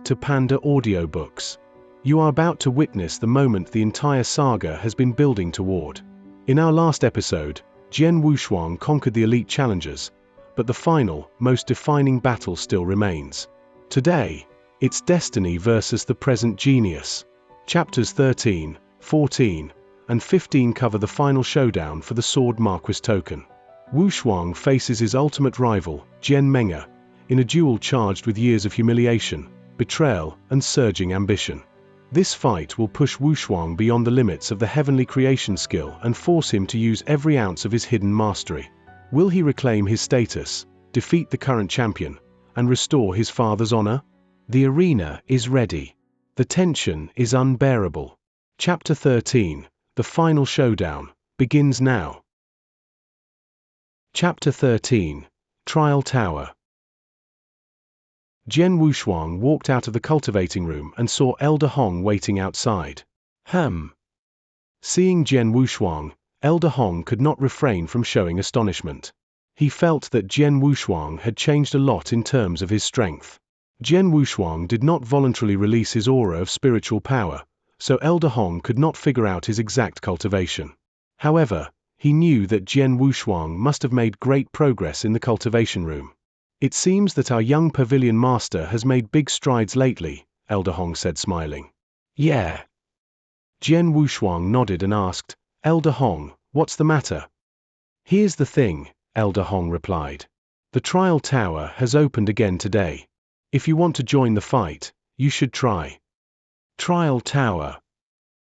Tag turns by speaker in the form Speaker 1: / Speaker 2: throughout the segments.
Speaker 1: to Panda Audio Books. You are about to witness the moment the entire saga has been building toward. In our last episode, Jian Wushuang conquered the elite challengers, but the final, most defining battle still remains. Today, it's destiny versus the present genius. Chapters 13, 14, and 15 cover the final showdown for the Sword Marquis Token. Wushuang faces his ultimate rival, Jian Meng'er, in a duel charged with years of humiliation, betrayal, and surging ambition. This fight will push Wushuang beyond the limits of the heavenly creation skill and force him to use every ounce of his hidden mastery. Will he reclaim his status, defeat the current champion, and restore his father's honor? The arena is ready. The tension is unbearable. Chapter 13, the final showdown, begins now. Chapter 13, Trial Tower. Jian Wushuang walked out of the cultivating room and saw Elder Hong waiting outside. Seeing Jian Wushuang, Elder Hong could not refrain from showing astonishment. He felt that Jian Wushuang had changed a lot in terms of his strength. Jian Wushuang did not voluntarily release his aura of spiritual power, so Elder Hong could not figure out his exact cultivation. However, he knew that Jian Wushuang must have made great progress in the cultivation room. "It seems that our young pavilion master has made big strides lately," Elder Hong said, smiling. "Yeah." Jian Wushuang nodded and asked, "Elder Hong, what's the matter?" "Here's the thing," Elder Hong replied. "The trial tower has opened again today. If you want to join the fight, you should try." Trial tower.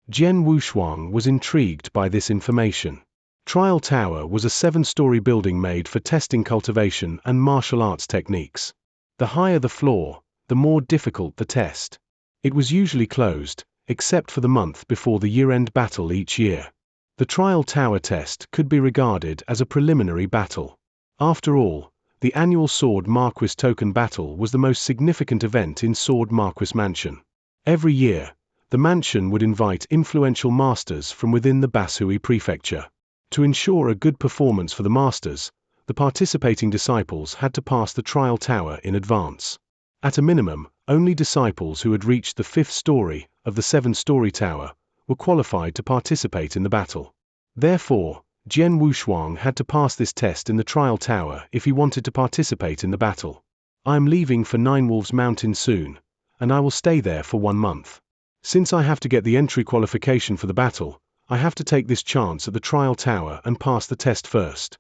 Speaker 1: Jian Wushuang was intrigued by this information. Trial Tower was a 7-story building made for testing cultivation and martial arts techniques. The higher the floor, the more difficult the test. It was usually closed, except for the month before the year-end battle each year. The Trial Tower test could be regarded as a preliminary battle. After all, the annual Sword Marquis Token battle was the most significant event in Sword Marquis Mansion. Every year, the mansion would invite influential masters from within the Bashui prefecture. To ensure a good performance for the masters, the participating disciples had to pass the trial tower in advance. At a minimum, only disciples who had reached the 5th story of the 7-story tower were qualified to participate in the battle. Therefore, Jian Wushuang had to pass this test in the trial tower if he wanted to participate in the battle. "I am leaving for Nine Wolves Mountain soon, and I will stay there for 1 month. Since I have to get the entry qualification for the battle, I have to take this chance at the trial tower and pass the test first."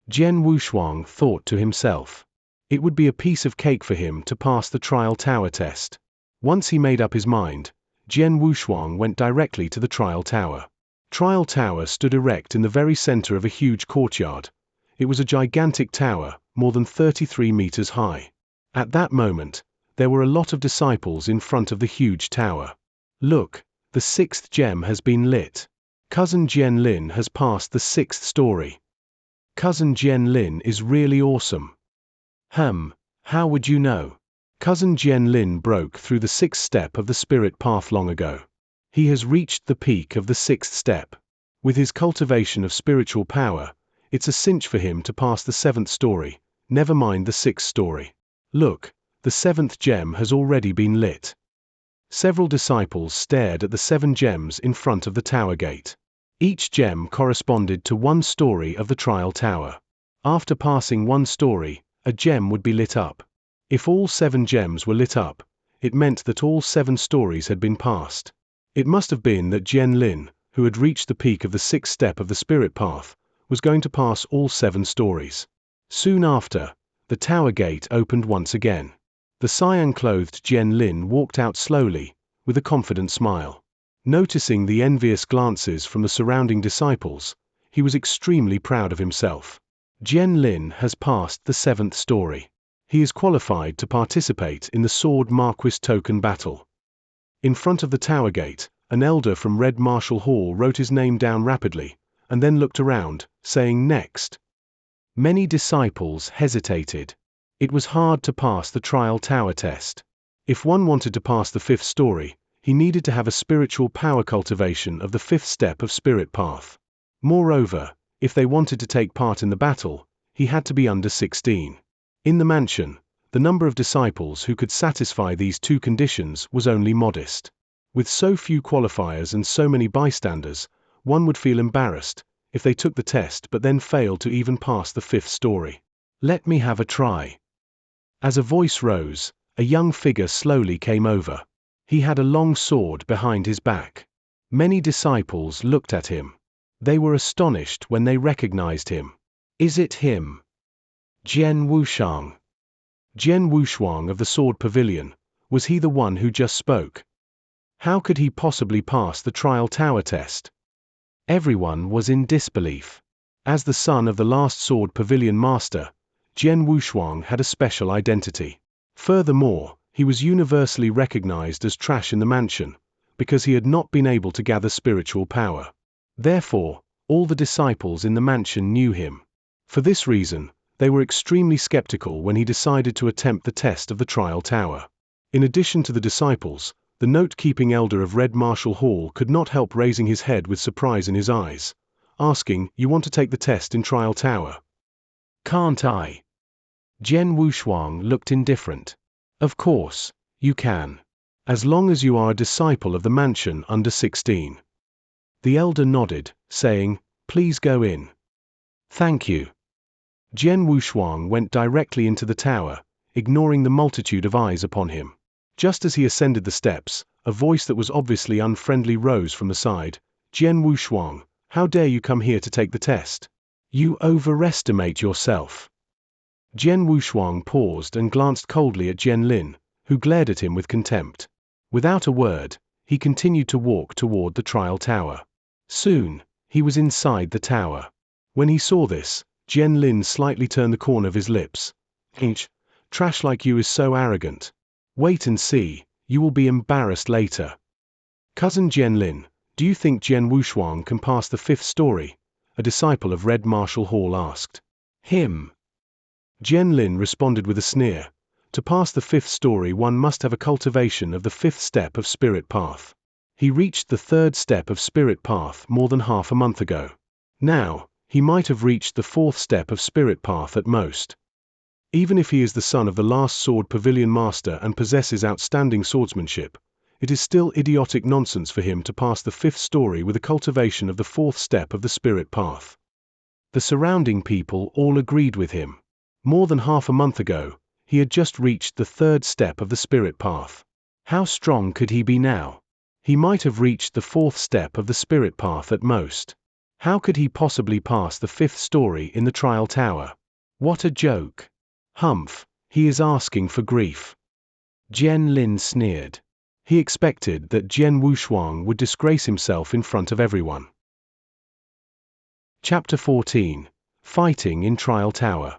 Speaker 1: Jian Wushuang thought to himself. It would be a piece of cake for him to pass the trial tower test. Once he made up his mind, Jian Wushuang went directly to the trial tower. Trial tower stood erect in the very center of a huge courtyard. It was a gigantic tower, more than 33 meters high. At that moment, there were a lot of disciples in front of the huge tower. "Look, the 6th gem has been lit. Cousin Jian Lin has passed the 6th story. Cousin Jian Lin is really awesome." How would you know? Cousin Jian Lin broke through the 6th step of the spirit path long ago. He has reached the peak of the 6th step. With his cultivation of spiritual power, it's a cinch for him to pass the 7th story, never mind the 6th story. Look, the 7th gem has already been lit. Several disciples stared at the 7 gems in front of the tower gate. Each gem corresponded to 1 story of the trial tower. After passing 1 story, a gem would be lit up. If all 7 gems were lit up, it meant that all 7 stories had been passed. It must have been that Jian Lin, who had reached the peak of the 6th step of the spirit path, was going to pass all 7 stories. Soon after, the tower gate opened once again. The cyan-clothed Jian Lin walked out slowly, with a confident smile. Noticing the envious glances from the surrounding disciples, he was extremely proud of himself. Jian Lin has passed the 7th story. He is qualified to participate in the Sword Marquis Token battle. In front of the tower gate, an elder from Red Marshal Hall wrote his name down rapidly, and then looked around, saying next. Many disciples hesitated. It was hard to pass the trial tower test. If one wanted to pass the 5th story, he needed to have a spiritual power cultivation of the 5th step of spirit path. Moreover, if they wanted to take part in the battle, he had to be under 16. In the mansion, the number of disciples who could satisfy these two conditions was only modest. With so few qualifiers and so many bystanders, one would feel embarrassed if they took the test but then failed to even pass the fifth story. Let me have a try. As a voice rose, a young figure slowly came over. He had a long sword behind his back. Many disciples looked at him. They were astonished when they recognized him. Is it him? Jian Wushuang. Jian Wushuang of the Sword Pavilion. Was he the one who just spoke? How could he possibly pass the trial tower test? Everyone was in disbelief. As the son of the last Sword Pavilion master, Jian Wushuang had a special identity. Furthermore, he was universally recognized as trash in the mansion, because he had not been able to gather spiritual power. Therefore, all the disciples in the mansion knew him. For this reason, they were extremely skeptical when he decided to attempt the test of the trial tower. In addition to the disciples, the note-keeping elder of Red Marshall Hall could not help raising his head with surprise in his eyes, asking, "You want to take the test in trial tower?" "Can't I?" Jian Wushuang looked indifferent. "Of course, you can. As long as you are a disciple of the mansion under 16. The elder nodded, saying, "Please go in." "Thank you." Jian Wushuang went directly into the tower, ignoring the multitude of eyes upon him. Just as he ascended the steps, a voice that was obviously unfriendly rose from the side. "Jian Wushuang, how dare you come here to take the test? You overestimate yourself." Jian Wushuang paused and glanced coldly at Jian Lin, who glared at him with contempt. Without a word, he continued to walk toward the trial tower. Soon, he was inside the tower. When he saw this, Jian Lin slightly turned the corner of his lips. "Trash like you is so arrogant. Wait and see, you will be embarrassed later." "Cousin Jian Lin, do you think Jian Wushuang can pass the fifth story?" a disciple of Red Marshall Hall asked. "Him." Jian Lin responded with a sneer. "To pass the fifth story one must have a cultivation of the fifth step of Spirit Path. He reached the third step of Spirit Path more than half a month ago. Now, he might have reached the fourth step of Spirit Path at most. Even if he is the son of the last Sword Pavilion master and possesses outstanding swordsmanship, it is still idiotic nonsense for him to pass the fifth story with a cultivation of the fourth step of the Spirit Path." The surrounding people all agreed with him. More than half a month ago, he had just reached the third step of the Spirit Path. How strong could he be now? He might have reached the fourth step of the Spirit Path at most. How could he possibly pass the fifth story in the trial tower? What a joke. Humph, he is asking for grief. Jian Lin sneered. He expected that Jian Wushuang would disgrace himself in front of everyone. Chapter 14. Fighting in Trial Tower.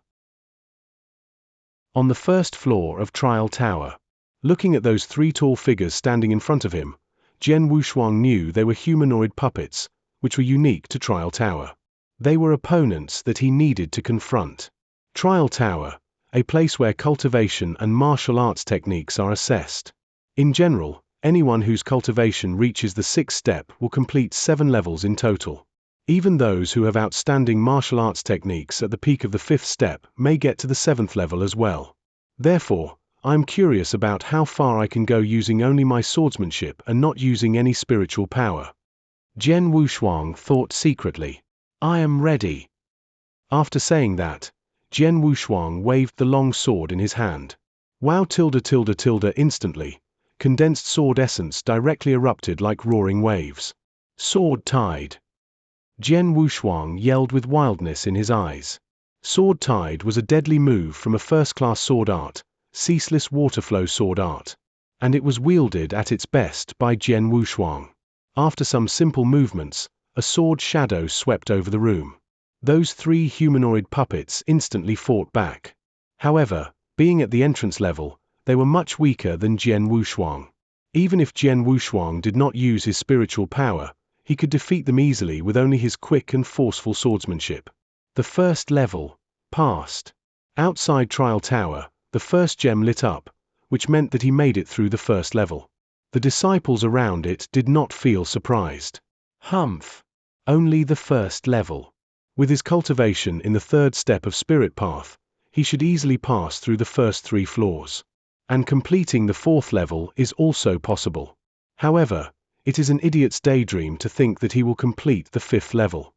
Speaker 1: On the first floor of Trial Tower, looking at those three tall figures standing in front of him, Jian Wushuang knew they were humanoid puppets, which were unique to Trial Tower. They were opponents that he needed to confront. Trial Tower, a place where cultivation and martial arts techniques are assessed. In general, anyone whose cultivation reaches the sixth step will complete 7 levels in total. Even those who have outstanding martial arts techniques at the peak of the fifth step may get to the 7th level as well. Therefore, I am curious about how far I can go using only my swordsmanship and not using any spiritual power. Jian Wushuang thought secretly. "I am ready." After saying that, Jian Wushuang waved the long sword in his hand. Wow! Instantly, condensed sword essence directly erupted like roaring waves. Sword Tide. Jian Wushuang yelled with wildness in his eyes. Sword Tide was a deadly move from a first-class sword art, ceaseless waterflow sword art. And it was wielded at its best by Jian Wushuang. After some simple movements, a sword shadow swept over the room. Those 3 humanoid puppets instantly fought back. However, being at the entrance level, they were much weaker than Jian Wushuang. Even if Jian Wushuang did not use his spiritual power, he could defeat them easily with only his quick and forceful swordsmanship. The first level passed. Outside Trial Tower, the first gem lit up, which meant that he made it through the first level. The disciples around it did not feel surprised. Humph! Only the first level. With his cultivation in the third step of Spirit Path, he should easily pass through the first 3 floors. And completing the 4th level is also possible. However, it is an idiot's daydream to think that he will complete the 5th level.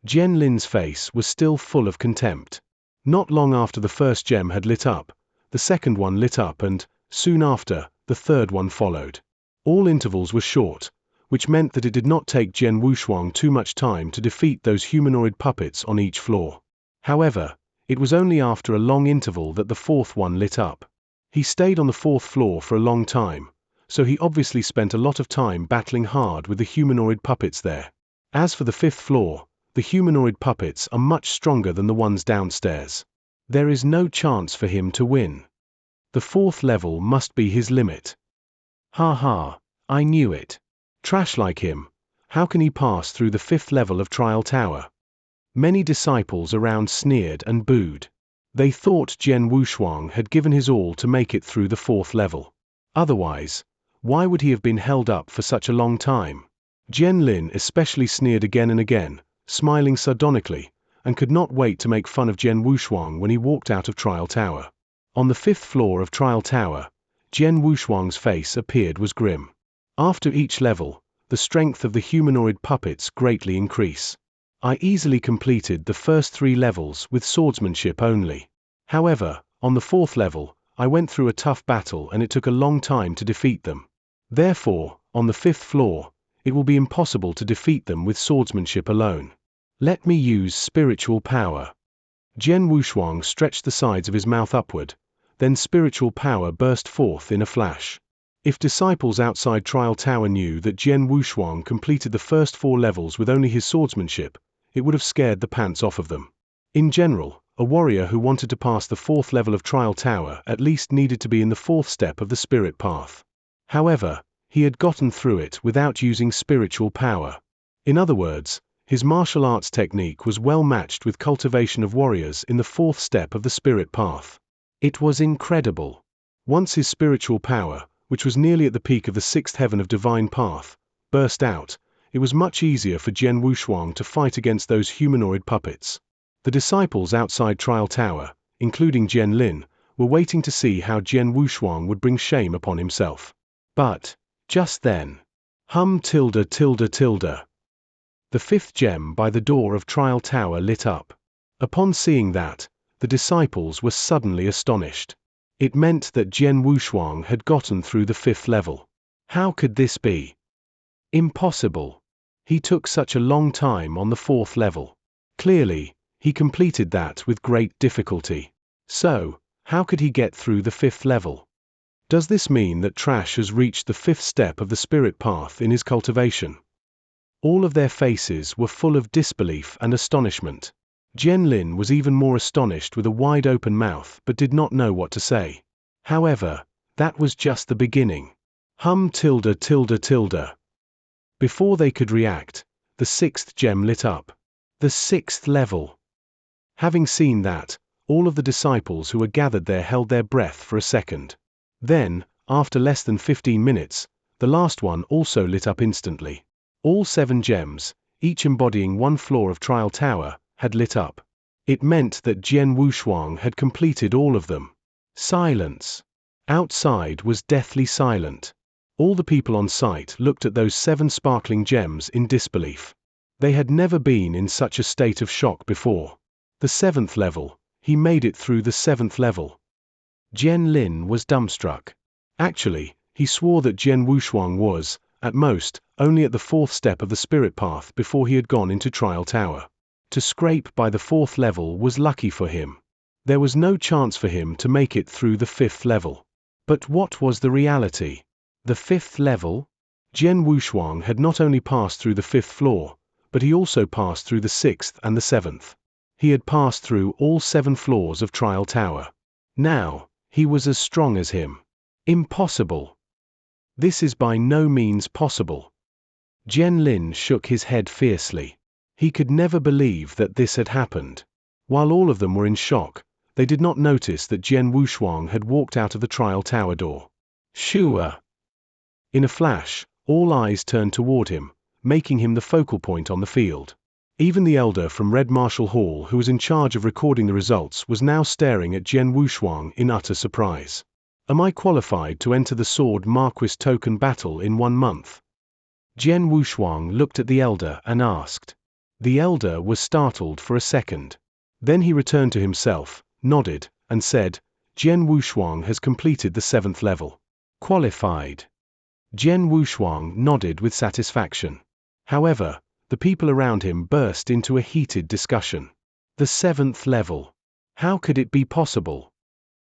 Speaker 1: Jian Lin's face was still full of contempt. Not long after the first gem had lit up, the second one lit up and, soon after, the third one followed. All intervals were short, which meant that it did not take Jian Wushuang too much time to defeat those humanoid puppets on each floor. However, it was only after a long interval that the 4th one lit up. He stayed on the 4th floor for a long time, so he obviously spent a lot of time battling hard with the humanoid puppets there. As for the 5th floor, the humanoid puppets are much stronger than the ones downstairs. There is no chance for him to win. The 4th level must be his limit. Ha ha, I knew it. Trash like him, how can he pass through the 5th level of Trial Tower? Many disciples around sneered and booed. They thought Jian Wushuang had given his all to make it through the 4th level. Otherwise, why would he have been held up for such a long time? Jian Lin especially sneered again and again, smiling sardonically, and could not wait to make fun of Jian Wushuang when he walked out of Trial Tower. On the 5th floor of Trial Tower, Jian Wushuang's face appeared was grim. After each level, the strength of the humanoid puppets greatly increase. I easily completed the first 3 levels with swordsmanship only. However, on the 4th level, I went through a tough battle and it took a long time to defeat them. Therefore, on the 5th floor, it will be impossible to defeat them with swordsmanship alone. Let me use spiritual power. Jian Wushuang stretched the sides of his mouth upward, then spiritual power burst forth in a flash. If disciples outside Trial Tower knew that Jian Wushuang completed the first 4 levels with only his swordsmanship, it would have scared the pants off of them. In general, a warrior who wanted to pass the 4th level of Trial Tower at least needed to be in the 4th step of the spirit path. However, he had gotten through it without using spiritual power. In other words, his martial arts technique was well matched with cultivation of warriors in the 4th step of the spirit path. It was incredible. Once his spiritual power, which was nearly at the peak of the 6th heaven of divine path, burst out, it was much easier for Jian Wushuang to fight against those humanoid puppets. The disciples outside Trial Tower, including Jian Lin, were waiting to see how Jian Wushuang would bring shame upon himself. But, just then, the 5th gem by the door of Trial Tower lit up. Upon seeing that, the disciples were suddenly astonished. It meant that Jian Wushuang had gotten through the 5th level. How could this be? Impossible. He took such a long time on the 4th level. Clearly, he completed that with great difficulty. So, how could he get through the 5th level? Does this mean that Trash has reached the 5th step of the spirit path in his cultivation? All of their faces were full of disbelief and astonishment. Jian Lin was even more astonished with a wide-open mouth but did not know what to say. However, that was just the beginning. Before they could react, the 6th gem lit up. The 6th level. Having seen that, all of the disciples who were gathered there held their breath for a second. Then, after less than 15 minutes, the last one also lit up instantly. All 7 gems, each embodying 1 floor of Trial Tower, had lit up. It meant that Jian Wushuang had completed all of them. Silence. Outside was deathly silent. All the people on site looked at those 7 sparkling gems in disbelief. They had never been in such a state of shock before. The 7th level, he made it through the 7th level. Jian Lin was dumbstruck. Actually, he swore that Jian Wushuang was, at most, only at the 4th step of the spirit path before he had gone into Trial Tower. To scrape by the 4th level was lucky for him. There was no chance for him to make it through the 5th level. But what was the reality? The 5th level? Jian Wushuang had not only passed through the 5th floor, but he also passed through the 6th and the 7th. He had passed through all 7 floors of Trial Tower. Now, he was as strong as him. Impossible. This is by no means possible. Jian Lin shook his head fiercely. He could never believe that this had happened. While all of them were in shock, they did not notice that Jian Wushuang had walked out of the Trial Tower door. Shua! In a flash, all eyes turned toward him, making him the focal point on the field. Even the elder from Red Marshal Hall who was in charge of recording the results was now staring at Jian Wushuang in utter surprise. Am I qualified to enter the Sword Marquis Token battle in 1 month? Jian Wushuang looked at the elder and asked. The elder was startled for a second. Then he returned to himself, nodded, and said, Jian Wushuang has completed the 7th level. Qualified. Jian Wushuang nodded with satisfaction. However, the people around him burst into a heated discussion. The 7th level. How could it be possible?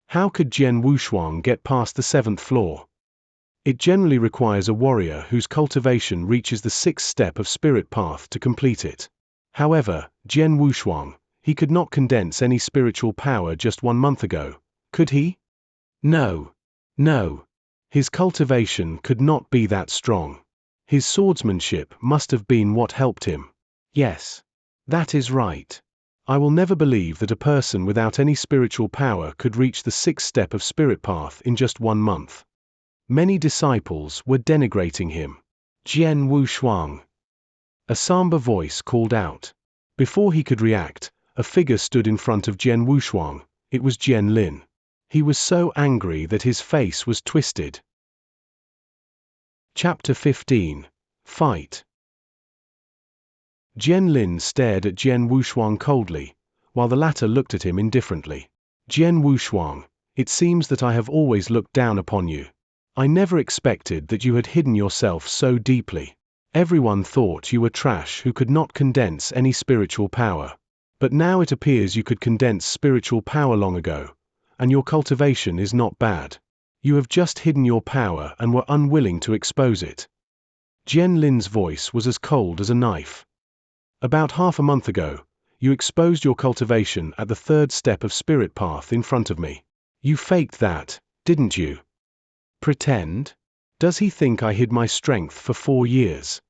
Speaker 1: How could Jian Wushuang get past the 7th floor? It generally requires a warrior whose cultivation reaches the 6th step of spirit path to complete it. However, Jian Wushuang, he could not condense any spiritual power just 1 month ago, could he? No. His cultivation could not be that strong. His swordsmanship must have been what helped him. Yes. That is right. I will never believe that a person without any spiritual power could reach the 6th step of spirit path in just 1 month. Many disciples were denigrating him. Jian Wushuang. A somber voice called out. Before he could react, a figure stood in front of Jian Wushuang. It was Jian Lin. He was so angry that his face was twisted. Chapter 15. Fight. Jian Lin stared at Jian Wushuang coldly, while the latter looked at him indifferently. Jian Wushuang, it seems that I have always looked down upon you. I never expected that you had hidden yourself so deeply. Everyone thought you were trash who could not condense any spiritual power. But now it appears you could condense spiritual power long ago, and your cultivation is not bad. You have just hidden your power and were unwilling to expose it. Jian Lin's voice was as cold as a knife. About half a month ago, you exposed your cultivation at the 3rd step of spirit path in front of me. You faked that, didn't you? Pretend? Does he think I hid my strength for 4 years?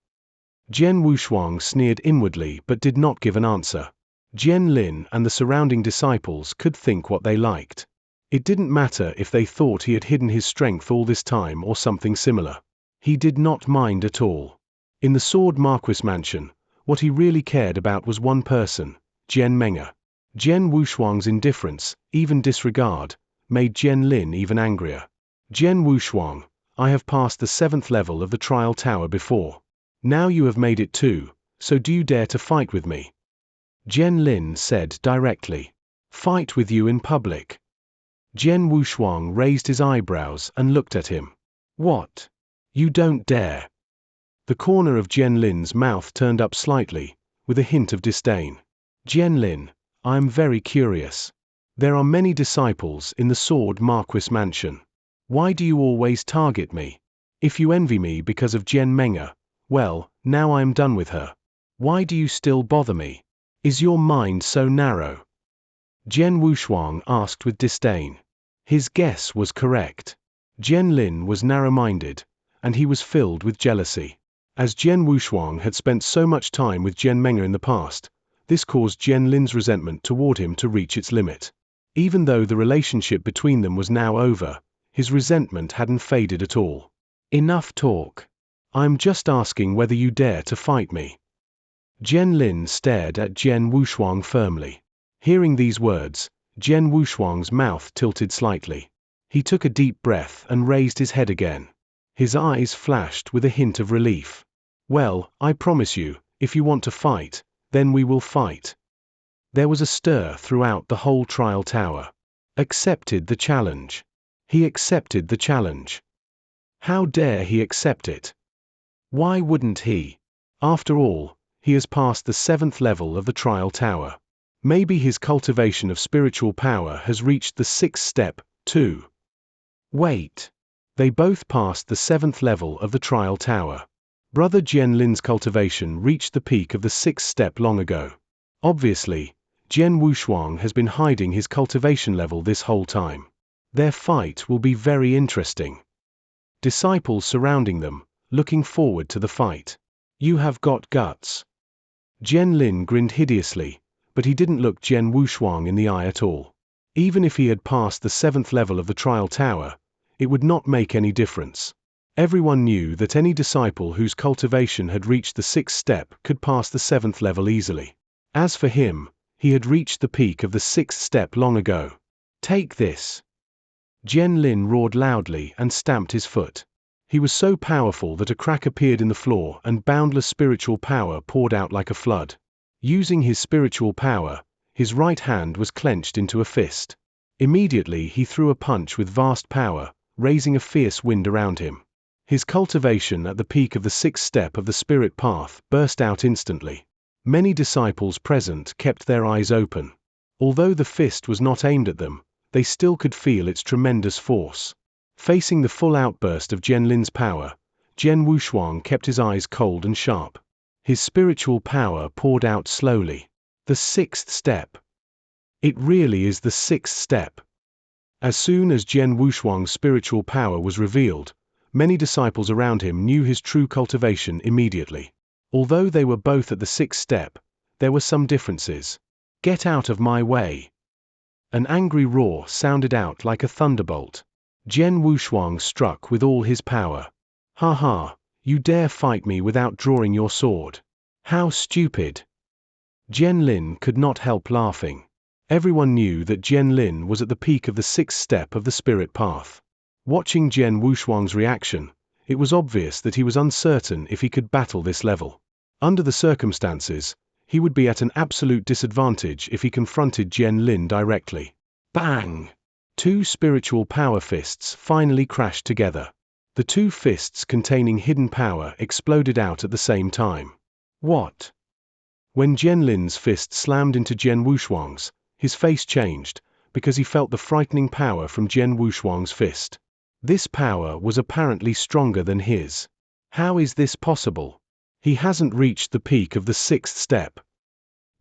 Speaker 1: Jian Wushuang sneered inwardly but did not give an answer. Jian Lin and the surrounding disciples could think what they liked. It didn't matter if they thought he had hidden his strength all this time or something similar. He did not mind at all. In the Sword Marquis mansion, what he really cared about was one person, Jian Meng'er. Jian Wushuang's indifference, even disregard, made Jian Lin even angrier. Jian Wushuang, I have passed the 7th level of the trial tower before. Now you have made it too, so do you dare to fight with me? Jian Lin said directly. Fight with you in public. Jian Wushuang raised his eyebrows and looked at him. What? You don't dare. The corner of Jian Lin's mouth turned up slightly, with a hint of disdain. Jian Lin, I am very curious. There are many disciples in the Sword Marquis mansion. Why do you always target me? If you envy me because of Jian Meng'er, well, now I am done with her. Why do you still bother me? Is your mind so narrow? Jian Wushuang asked with disdain. His guess was correct. Jian Lin was narrow-minded, and he was filled with jealousy. As Jian Wushuang had spent so much time with Jian Meng'er in the past, this caused Jian Lin's resentment toward him to reach its limit. Even though the relationship between them was now over, his resentment hadn't faded at all. Enough talk. I'm just asking whether you dare to fight me. Jian Lin stared at Jian Wushuang firmly. Hearing these words, Jian Wushuang's mouth tilted slightly. He took a deep breath and raised his head again. His eyes flashed with a hint of relief. Well, I promise you, if you want to fight, then we will fight. There was a stir throughout the whole trial tower. Accepted the challenge. He accepted the challenge. How dare he accept it? Why wouldn't he? After all, he has passed the 7th level of the trial tower. Maybe his cultivation of spiritual power has reached the 6th step, too. Wait. They both passed the 7th level of the trial tower. Brother Jian Lin's cultivation reached the peak of the 6th step long ago. Obviously, Jian Wushuang has been hiding his cultivation level this whole time. Their fight will be very interesting. Disciples surrounding them, looking forward to the fight. You have got guts. Jian Lin grinned hideously, but he didn't look Jian Wushuang in the eye at all. Even if he had passed the 7th level of the trial tower, it would not make any difference. Everyone knew that any disciple whose cultivation had reached the 6th step could pass the 7th level easily. As for him, he had reached the peak of the 6th step long ago. Take this! Jian Lin roared loudly and stamped his foot. He was so powerful that a crack appeared in the floor and boundless spiritual power poured out like a flood. Using his spiritual power, his right hand was clenched into a fist. Immediately he threw a punch with vast power, raising a fierce wind around him. His cultivation at the peak of the 6th step of the spirit path burst out instantly. Many disciples present kept their eyes open. Although the fist was not aimed at them, they still could feel its tremendous force. Facing the full outburst of Jian Lin's power, Jian Wushuang kept his eyes cold and sharp. His spiritual power poured out slowly. The 6th step. It really is the 6th step. As soon as Jian Wushuang's spiritual power was revealed, many disciples around him knew his true cultivation immediately. Although they were both at the 6th step, there were some differences. Get out of my way! An angry roar sounded out like a thunderbolt. Jian Wushuang struck with all his power. Ha ha! You dare fight me without drawing your sword? How stupid! Jian Lin could not help laughing. Everyone knew that Jian Lin was at the peak of the 6th step of the spirit path. Watching Jian Wushuang's reaction, it was obvious that he was uncertain if he could battle this level. Under the circumstances, he would be at an absolute disadvantage if he confronted Jian Lin directly. Bang! Two spiritual power fists finally crashed together. The two fists containing hidden power exploded out at the same time. What? When Jian Lin's fist slammed into Jian Wushuang's, his face changed, because he felt the frightening power from Jian Wushuang's fist. This power was apparently stronger than his. How is this possible? He hasn't reached the peak of the 6th step.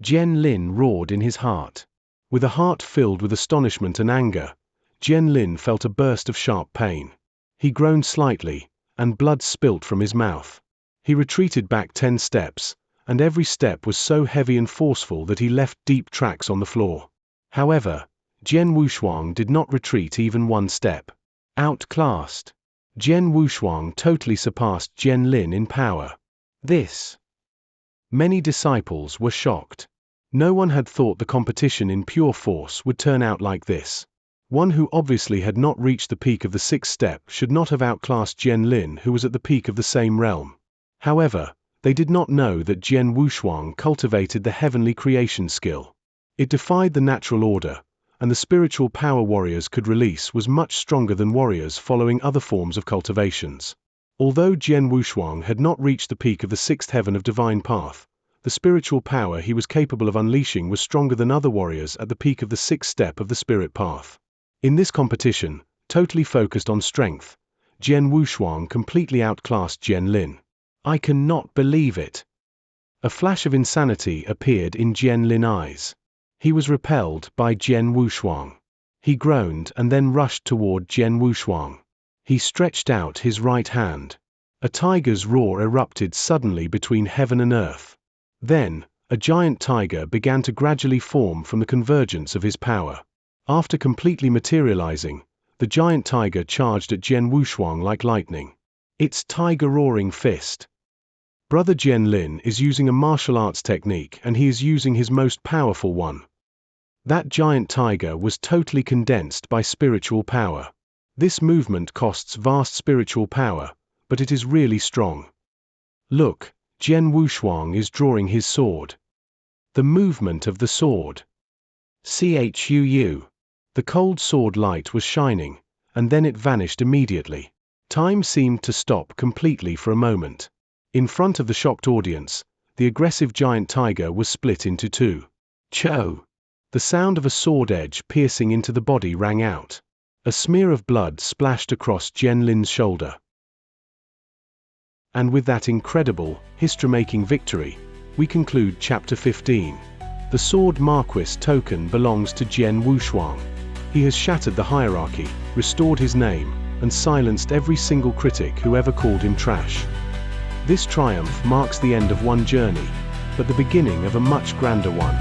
Speaker 1: Jian Lin roared in his heart. With a heart filled with astonishment and anger, Jian Lin felt a burst of sharp pain. He groaned slightly, and blood spilt from his mouth. He retreated back 10 steps, and every step was so heavy and forceful that he left deep tracks on the floor. However, Jian Wushuang did not retreat even 1 step. Outclassed. Jian Wushuang totally surpassed Jian Lin in power. This. Many disciples were shocked. No one had thought the competition in pure force would turn out like this. One who obviously had not reached the peak of the 6th step should not have outclassed Jian Lin, who was at the peak of the same realm. However, they did not know that Jian Wushuang cultivated the heavenly creation skill. It defied the natural order, and the spiritual power warriors could release was much stronger than warriors following other forms of cultivations. Although Jian Wushuang had not reached the peak of the 6th heaven of divine path, the spiritual power he was capable of unleashing was stronger than other warriors at the peak of the 6th step of the spirit path. In this competition, totally focused on strength, Jian Wushuang completely outclassed Jian Lin. I cannot believe it. A flash of insanity appeared in Jian Lin's eyes. He was repelled by Jian Wushuang. He groaned and then rushed toward Jian Wushuang. He stretched out his right hand. A tiger's roar erupted suddenly between heaven and earth. Then, a giant tiger began to gradually form from the convergence of his power. After completely materializing, the giant tiger charged at Jian Wushuang like lightning. Its tiger-roaring fist. Brother Jian Lin is using a martial arts technique, and he is using his most powerful one. That giant tiger was totally condensed by spiritual power. This movement costs vast spiritual power, but it is really strong. Look, Jian Wushuang is drawing his sword. The movement of the sword. Chuu. The cold sword light was shining, and then it vanished immediately. Time seemed to stop completely for a moment. In front of the shocked audience, the aggressive giant tiger was split into 2. Cho! The sound of a sword edge piercing into the body rang out. A smear of blood splashed across Jian Lin's shoulder. And with that incredible, history-making victory, we conclude Chapter 15. The Sword Marquis Token belongs to Jian Wushuang. He has shattered the hierarchy, restored his name, and silenced every single critic who ever called him trash. This triumph marks the end of one journey, but the beginning of a much grander one.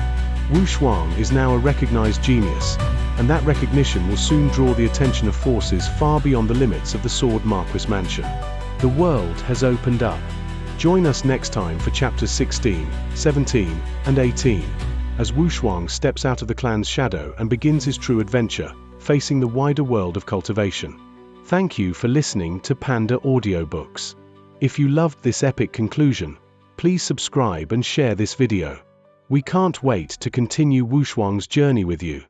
Speaker 1: Wushuang is now a recognized genius, and that recognition will soon draw the attention of forces far beyond the limits of the Sword Marquis Mansion. The world has opened up. Join us next time for chapters 16, 17, and 18, as Wushuang steps out of the clan's shadow and begins his true adventure, facing the wider world of cultivation. Thank you for listening to Panda Audiobooks. If you loved this epic conclusion, please subscribe and share this video. We can't wait to continue Wushuang's journey with you.